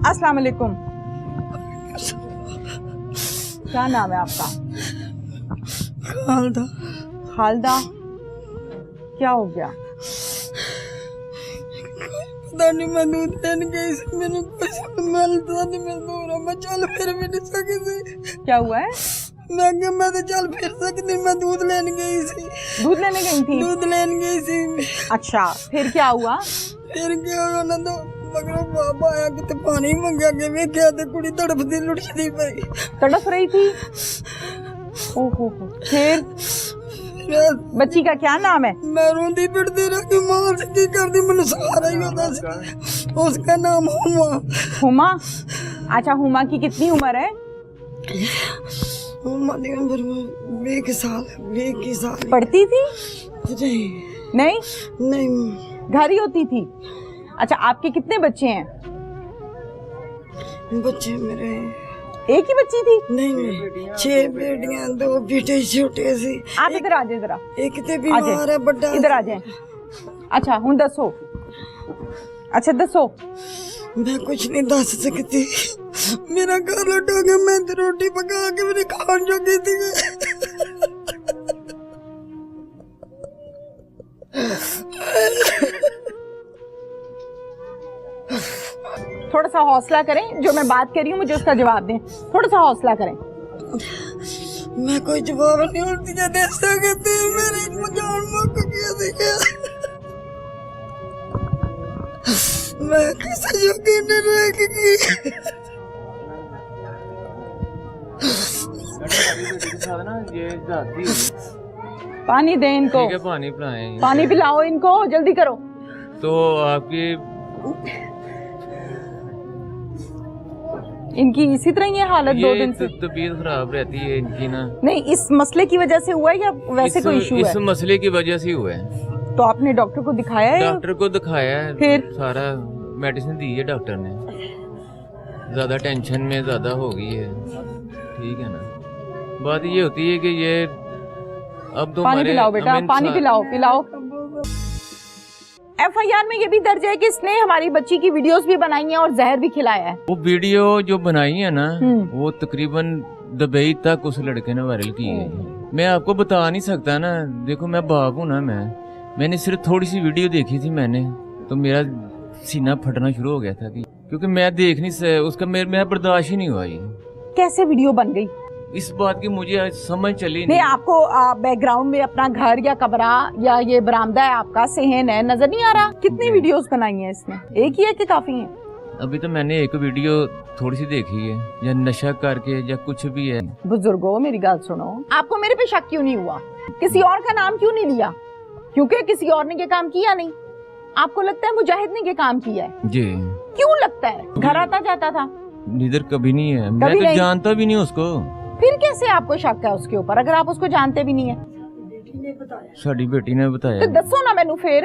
अस्सलाम वालेकुम। क्या नाम है आपका? खालदा। खालदा, क्या हो गया? पता नहीं, मैं दूध लेने गई थी, मैंने कुछ मिलता नहीं, मैं चल फिर भी नहीं सकी थी। क्या हुआ है? मैं तो चल फिर सकती, मैं दूध लेने गई थी। दूध लेने गई थी? दूध लेने गई थी। अच्छा, फिर क्या हुआ? फिर क्या हुआ ना, तो मगर बाबा आया कि पानी मंगा के वे क्या थे, कुड़ी तड़पती लुटती पई, तड़प रही थी। ओहो, फिर बच्ची का क्या नाम है? मैं रोंदी पिटती रही, मां से की करती, मैंने सहारा ही होता। उसका नाम हुमा। हुमा? अच्छा, हुमा की कितनी उम्र है? हुमा की उम्र 20 साल। पढ़ती थी? नहीं नहीं, घर ही होती थी। अच्छा, आपके कितने बच्चे हैं? बच्चे मेरे एक ही बच्ची थी? नहीं, 6 बेटियां, 2 बेटे छोटे से। आप इधर आ जाए जरा। एक ते बीमार है बड़ा। इधर आ जाए। अच्छा, हुन दसो। अच्छा दसो। मैं कुछ नहीं दस सकती, मेरा घर लौटा के मैं तो रोटी पका के मेरे खान जोगी थी। थोड़ा सा हौसला करें, जो मैं बात कर रही हूँ मुझे उसका जवाब दें। थोड़ा सा हौसला करें। मैं कोई जवाब नहीं उल्टी दे सकती, मेरी जान मुक गया। मैं किसी जोगी नहीं रहेगी। पानी दें इनको। ठीक है, पानी पिलाएं। पानी पिलाओ इनको, जल्दी करो। तो आपकी इनकी इसी तरह ये हालत 2 दिन से? तबीयत खराब रहती है इनकी ना। नहीं, इस मसले की वजह से हुआ है या वैसे कोई इशू है? इस मसले की वजह से हुआ है। तो आपने डॉक्टर को दिखाया है? डॉक्टर को दिखाया है, फिर सारा मेडिसिन दी है डॉक्टर ने। ज्यादा टेंशन में ज्यादा हो गई है, ठीक है ना। बात ये होती है कि ये अब तो पानी पिलाओ बेटा, पानी पिलाओ। FIR में ये भी दर्ज है कि इसने हमारी बच्ची की वीडियोस भी बनाई हैं और जहर भी खिलाया है। वो वीडियो जो बनाई है ना, वो तकरीबन दुबई तक उस लड़के ने वायरल की है। मैं आपको बता नहीं सकता ना, देखो मैं बाप हूँ ना, मैंने सिर्फ थोड़ी सी वीडियो देखी थी मैंने, तो मेरा सीना फटना शुरू हो गया था क्योंकि मैं देख नहीं उसका मेरा बर्दाश्त ही नहीं हुआ। ये कैसे वीडियो बन गई? इस बात की मुझे समझ चली नहीं। आपको बैकग्राउंड में अपना घर या कमरा या ये बरामदा है आपका, सहन है, नजर नहीं आ रहा? कितनी वीडियोस बनाई हैं इसने? एक ही है कि काफी है? अभी तो मैंने एक वीडियो थोड़ी सी देखी है, या नशा करके या कुछ भी है। बुजुर्गो मेरी बात सुनो, आपको मेरे पे शक क्यों नहीं हुआ? किसी और का नाम क्यों नहीं लिया? क्योंकि किसी और ने ये काम किया नहीं। आपको लगता है मुजाहिद ने ये काम किया है? जी। क्यों लगता है? घर आता जाता था? इधर कभी नहीं है, मैं तो जानता भी नहीं उसको। फिर कैसे आपको शक है उसके ऊपर, अगर आप उसको जानते भी नहीं है? साड़ी बेटी ने बताया। तो दसो ना मैनू फिर।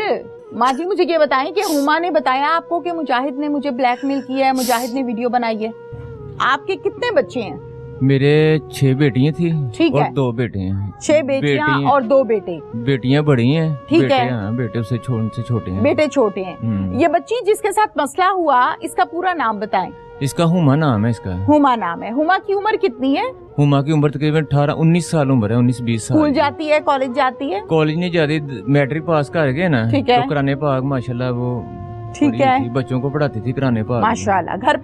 माँ जी मुझे ये बताएं कि हुमा ने बताया आपको कि मुजाहिद ने मुझे ब्लैकमेल किया है, मुजाहिद ने वीडियो बनाई है। आपके कितने बच्चे हैं? मेरे 6 बेटियां थी। ठीक और है। 2 बेटे हैं। 6 बेटियां और 2 बेटे। बेटियां बड़ी हैं। ठीक है। बेटे उससे छोटे हैं। बेटे छोटे हैं। ये बच्ची जिसके साथ मसला हुआ, इसका पूरा नाम बताएं। इसका हुमा नाम है। इसका हुमा नाम है। हुमा की उम्र कितनी है? हुमा की उम्र तकरीबन 18-19 साल उम्र है, 19-20 साल। स्कूल जाती है, कॉलेज जाती है? कॉलेज नहीं जाती, मैट्रिक पास कर गए ना। ठीक है। तो कराने पाक माशाल्लाह वो ठीक है, बच्चों को पढ़ाती थी कराने पाक। माशाल्लाह। घर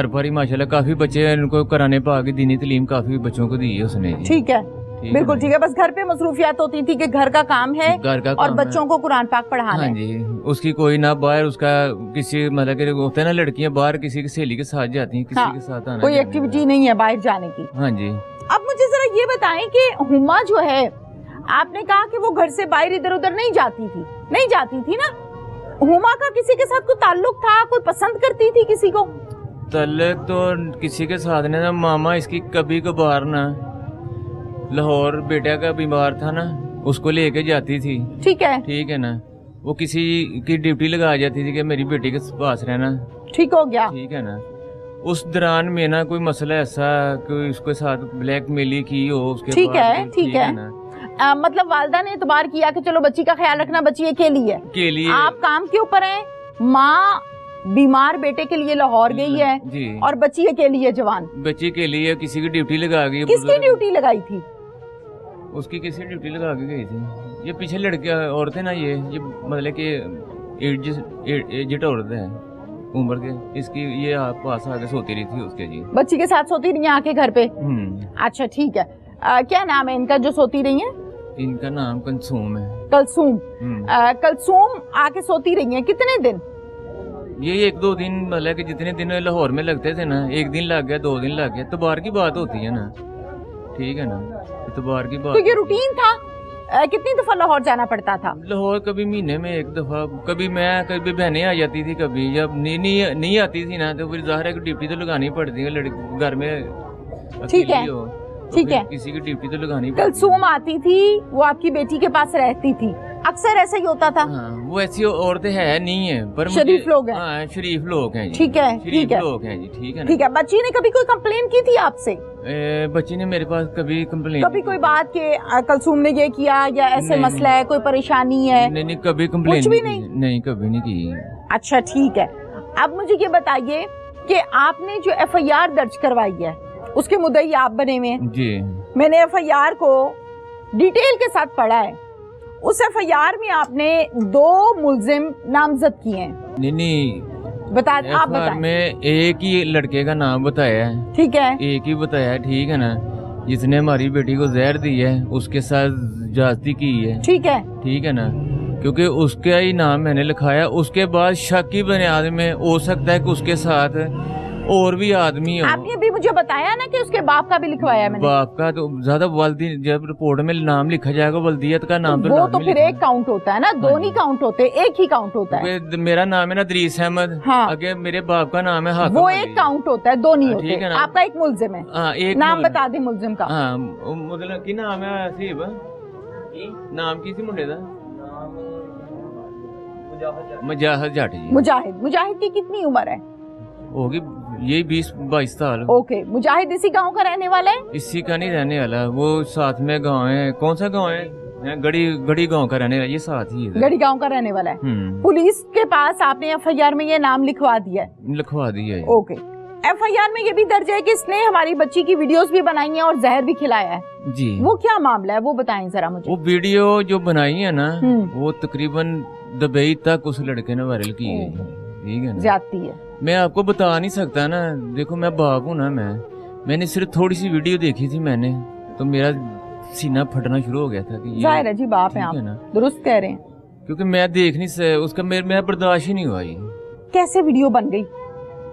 पर ही माशाल्लाह काफी बच्चे उनको कराने पाक की दीनी तालीम काफी बच्चों को दी है उसने। ठीक है, बिल्कुल ठीक है। बस घर पे मसरूफियात होती थी कि घर का काम है, घर का और बच्चों को कुरान पाक पढ़ाना है। हाँ जी, उसकी कोई ना बाहर उसका किसी मतलब के होता है ना, लड़कियां बाहर किसी की सहेली के साथ जाती हैं, किसी के साथ आना कोई एक्टिविटी नहीं है बाहर जाने की। हाँ जी। अब मुझे जरा ये बताएं कि हुमा जो है, आपने कहा कि वो घर से बाहर इधर उधर नहीं जाती थी ना? हुमा का किसी के साथ कोई ताल्लुक था? कोई पसंद करती थी किसी को? ताल्लुक तो किसी के साथ नहीं था। मामा इसकी कभी कभार ना लाहौर बेटा का बीमार था ना, उसको लेके जाती थी। ठीक है ना, वो किसी की ड्यूटी लगा जाती थी कि मेरी बेटी के पास रहना। ठीक हो गया। ठीक है ना, उस दौरान में ना कोई मसला ऐसा कोई उसके साथ ब्लैकमेली की हो उसके। ठीक है ना, मतलब वालिदा ने एतबार किया कि चलो बच्ची का ख्याल रखना, बच्ची अकेली है। आप काम के ऊपर हैं, माँ बीमार बेटे के लिए लाहौर गई है जी। और बच्ची अकेली है जवान। बच्ची के लिए किसी की ड्यूटी लगा गई। किसकी ड्यूटी लगाई थी? उसकी किसी ड्यूटी लगा के गई थी। ये पीछे लड़के औरतें ना, ये मतलब कि एजेड औरतें हैं उम्र के। इसकी ये पास आके सोती रही थी उसके जी। बच्ची के साथ सोती रही है आके घर पे? अच्छा ठीक है। क्या नाम है इनका जो सोती रही है? इनका नाम कलसूम है। कलसूम। कलसूम आके सोती रही है कितने दिन? ये 1-2 दिन, मतलब कि जितने दिन लाहौर में लगते थे ना, 1 दिन लग गया, 2 दिन लग गया, इतबार की बात होती है ना, ठीक है ना, इतबार की बात। तो ये रूटीन था? कितनी दफा लाहौर जाना पड़ता था? लाहौर कभी महीने में 1 दफा, कभी मैं, कभी बहनें आ जाती थी, कभी जब नहीं आती थी ना, तो फिर जाहिर है कि ड्यूटी तो लगानी पड़ती है। लड़की घर में ठीक है, तो ठीक है, किसी की ड्यूटी तो लगानी पड़ती है। कलसूम आती थी, वो आपकी बेटी के पास रहती थी, अक्सर ऐसा ही होता था। हाँ, वो ऐसी औरतें है नहीं है, पर शरीफ लोग हैं। हाँ, शरीफ लोग हैं जी। ठीक है, ठीक है, लोग हैं जी, ठीक है ना। ठीक है। बच्ची ने कभी कोई कंप्लेन की थी आपसे? बच्ची ने मेरे पास कभी कंप्लेन, कभी कोई बात के कलसूम ने ये किया या ऐसे नहीं, मसला है, कोई परेशानी है? नहीं, कभी कंप्लेन कुछ भी नहीं? नहीं, कभी नहीं की। अच्छा ठीक है। अब मुझे ये बताइए कि आपने जो FIR दर्ज करवाई है उसके मुद्दई आप बने हुए हैं जी। मैंने FIR को डिटेल के साथ पढ़ा है। उस FIR में आपने 2 मुल्जिम नामजद किए हैं। नहीं, आप बताएं। में एक ही लड़के का नाम बताया है। ठीक है, एक ही बताया है, ठीक है ना, जिसने हमारी बेटी को जहर दी है, उसके साथ ज्यादती की है। ठीक है, ठीक है ना, क्योंकि उसका ही नाम मैंने लिखाया। उसके बाद शक की बुनियाद में हो सकता है कि उसके साथ और भी आदमी हो। आपने भी मुझे बताया ना कि उसके बाप का भी लिखवाया मैंने। बाप का तो ज्यादा वल्दी, जब रिपोर्ट में नाम लिखा जाएगा वल्दियत का नाम, वो तो फिर एक काउंट होता है ना, 2 नहीं काउंट होते, एक ही काउंट होता है। मेरा नाम है ना दरीस अहमद। हाँ। आगे मेरे बाप का नाम है हाकिम वो अली। एक काउंट होता है, 2 नहीं ठीक है होते। ना। आपका एक मुल्जिम है। हाँ, एक नाम बता दे मुल्जिम का। हाँ, मतलब की नाम है हसीब। नाम की सी मुंडे दा? मुजाहिद जाट जी। मुजाहिद की कितनी उम्र है? होगी यही 20-22 साल। ओके। मुजाहिद इसी गांव का रहने वाला है? इसी का नहीं रहने वाला, वो साथ में गांव है। कौन सा गांव है? गड़ी गांव का रहने वाला, ये साथ ही है। गड़ी गांव का रहने वाला है। पुलिस के पास आपने FIR में ये नाम लिखवा दिया है? लिखवा दिया है। ओके। FIR में ये भी दर्ज है कि इसने हमारी बच्ची की वीडियोस भी बनाई हैं और जहर भी खिलाया है जी। वो क्या मामला है, वो बताएं जरा मुझे। वो वीडियो जो बनाई है ना, वो तकरीबन दुबई तक उस लड़के ने वायरल की है, ठीक है ना। ज्यादती है। मैं आपको बता नहीं सकता ना, देखो मैं बाप हूँ ना, मैंने सिर्फ थोड़ी सी वीडियो देखी थी मैंने, तो मेरा सीना फटना शुरू हो गया था कि जाहिर है जी, बाप है आप, दुरुस्त कह रहे हैं। क्योंकि मैं देख नहीं सकता उसका, मेरा बर्दाश्त ही नहीं हुआ। ये कैसे वीडियो बन गई?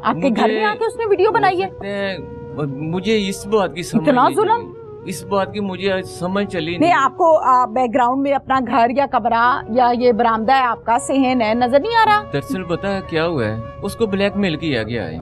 आपके घर में आके उसने वीडियो बनाई है? मुझे इस बात की समझ इतना जुल्म, इस बात की मुझे समझ चली नहीं। आपको बैकग्राउंड में अपना घर या कमरा या ये बरामदा है आपका, सेहन है, नजर नहीं आ रहा? दरअसल पता है क्या हुआ है, उसको ब्लैकमेल किया गया है।